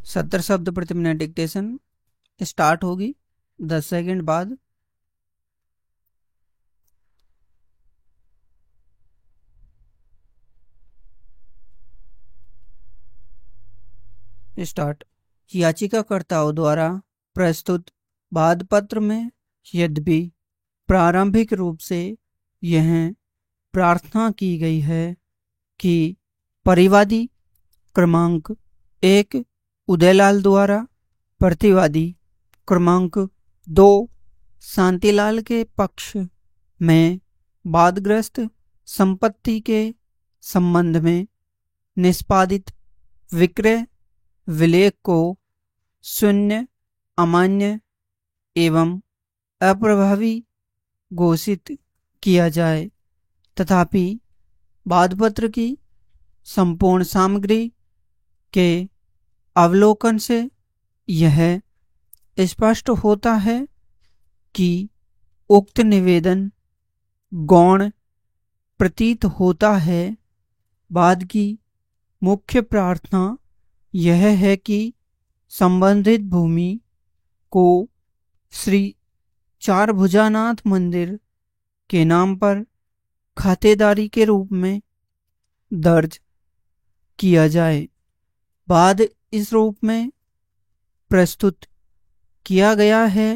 70 शब्द प्रति minute dictation start होगी 10 सेकंड बाद। स्टार्ट। याचिकाकर्ताओं द्वारा प्रस्तुत वाद पत्र में यद्यपि प्रारंभिक रूप से यह प्रार्थना की गई है कि परिवादी क्रमांक 1 उदयलाल द्वारा प्रतिवादी क्रमांक 2 शांतिलाल के पक्ष में वादग्रस्त संपत्ति के संबंध में निष्पादित विक्रय विलेख को शून्य, अमान्य एवं अप्रभावी घोषित किया जाए। तथापि वादपत्र की संपूर्ण सामग्री के अवलोकन से यह स्पष्ट होता है कि उक्त निवेदन गौण प्रतीत होता है। वाद की मुख्य प्रार्थना यह है कि संबंधित भूमि को श्री चार भुजानाथ मंदिर के नाम पर खातेदारी के रूप में दर्ज किया जाए। वाद इस रूप में प्रस्तुत किया गया है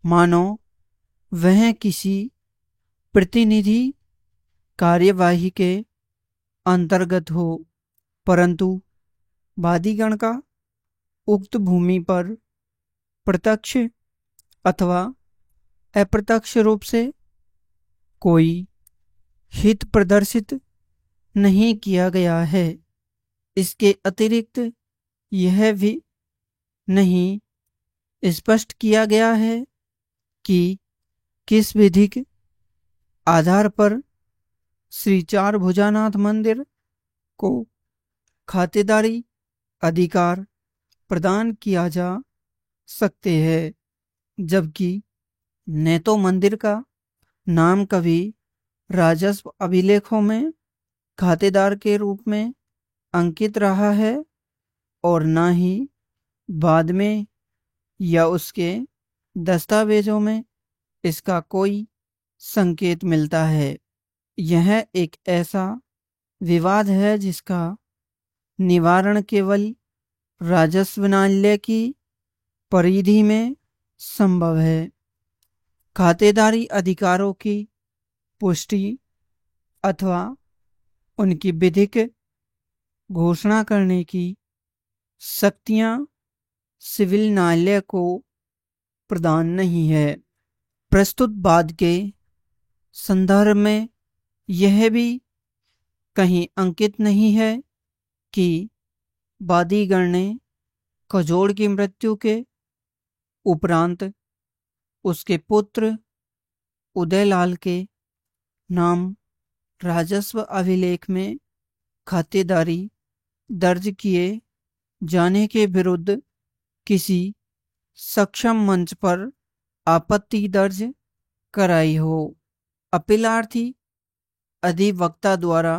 मानो वह किसी प्रतिनिधि कार्यवाही के अंतर्गत हो, परंतु वादीगण का उक्त भूमि पर प्रत्यक्ष अथवा अप्रत्यक्ष रूप से कोई हित प्रदर्शित नहीं किया गया है। इसके अतिरिक्त यह भी नहीं स्पष्ट किया गया है कि किस विधिक आधार पर श्री चार भुजानाथ मंदिर को खातेदारी अधिकार प्रदान किया जा सकते हैं, जबकि न तो मंदिर का नाम कभी राजस्व अभिलेखों में खातेदार के रूप में अंकित रहा है और न ही बाद में या उसके दस्तावेजों में इसका कोई संकेत मिलता है। यह एक ऐसा विवाद है जिसका निवारण केवल राजस्व न्यायालय की परिधि में संभव है। खातेदारी अधिकारों की पुष्टि अथवा उनकी विधिक घोषणा करने की शक्तियां सिविल न्यायालय को प्रदान नहीं है। प्रस्तुत वाद के संदर्भ में यह भी कहीं अंकित नहीं है कि वादीगण ने कजोड़ की मृत्यु के उपरांत उसके पुत्र उदयलाल के नाम राजस्व अभिलेख में खातेदारी दर्ज किए जाने के विरुद्ध किसी सक्षम मंच पर आपत्ति दर्ज कराई हो। अपीलार्थी अधिवक्ता द्वारा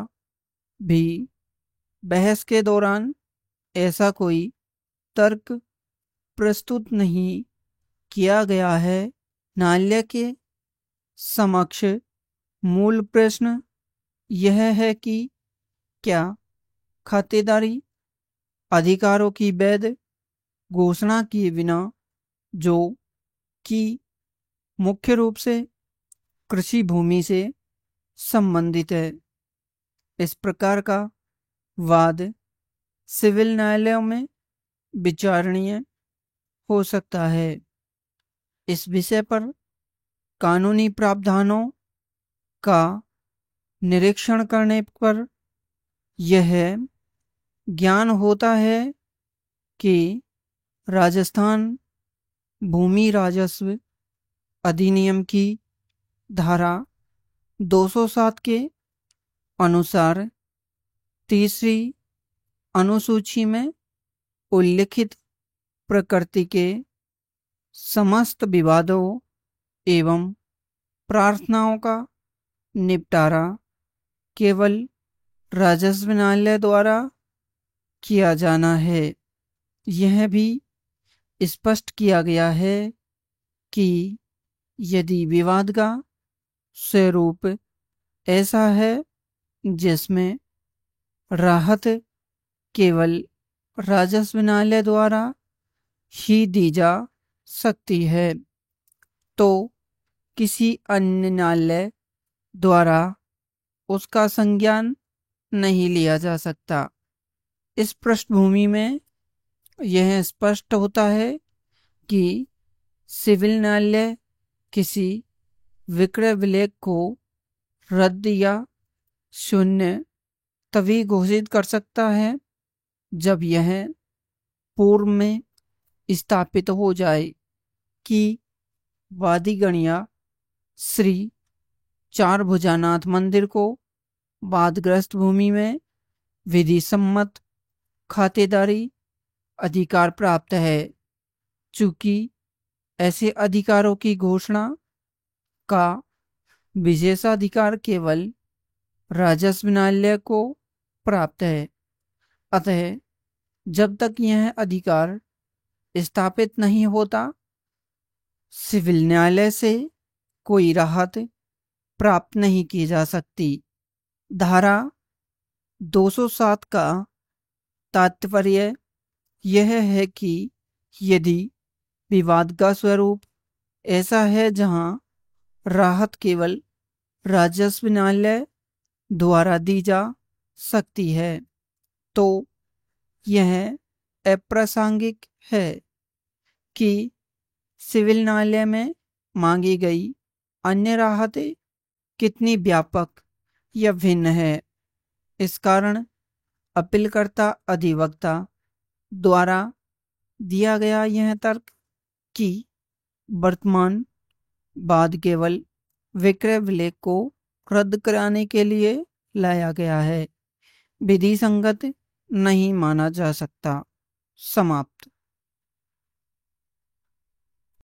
भी बहस के दौरान ऐसा कोई तर्क प्रस्तुत नहीं किया गया है। न्यायालय के समक्ष मूल प्रश्न यह है कि क्या खातेदारी अधिकारों की वैध घोषणा किए बिना, जो कि मुख्य रूप से कृषि भूमि से संबंधित है, इस प्रकार का वाद सिविल न्यायालयों में विचारणीय हो सकता है। इस विषय पर कानूनी प्रावधानों का निरीक्षण करने पर यह ज्ञान होता है कि राजस्थान भूमि राजस्व अधिनियम की धारा 207 के अनुसार तीसरी अनुसूची में उल्लिखित प्रकृति के समस्त विवादों एवं प्रार्थनाओं का निपटारा केवल राजस्व न्यायालय द्वारा किया जाना है। यह भी स्पष्ट किया गया है कि यदि विवाद का स्वरूप ऐसा है जिसमें राहत केवल राजस्व न्यायालय द्वारा ही दी जा सकती है, तो किसी अन्य न्यायालय द्वारा उसका संज्ञान नहीं लिया जा सकता। इस पृष्ठभूमि में यह स्पष्ट होता है कि सिविल न्यायालय किसी विक्रय विलेख को रद्द या शून्य तभी घोषित कर सकता है जब यह पूर्व में स्थापित हो जाए कि वादीगण या श्री चार भुजानाथ मंदिर को वादग्रस्त भूमि में विधि सम्मत खातेदारी अधिकार प्राप्त है। चूंकि ऐसे अधिकारों की घोषणा का विशेषाधिकार केवल राजस्व न्यायालय को प्राप्त है, अतः जब तक यह अधिकार स्थापित नहीं होता, सिविल न्यायालय से कोई राहत प्राप्त नहीं की जा सकती। धारा 207 का तात्पर्य यह है कि यदि विवाद का स्वरूप ऐसा है जहां राहत केवल राजस्व न्यायालय द्वारा दी जा सकती है, तो यह अप्रासंगिक है कि सिविल न्यायालय में मांगी गई अन्य राहतें कितनी व्यापक या भिन्न है। इस कारण अपीलकर्ता अधिवक्ता द्वारा दिया गया यह तर्क कि वर्तमान वाद केवल विक्रय विलेख को रद्द कराने के लिए लाया गया है, विधि संगत नहीं माना जा सकता। समाप्त।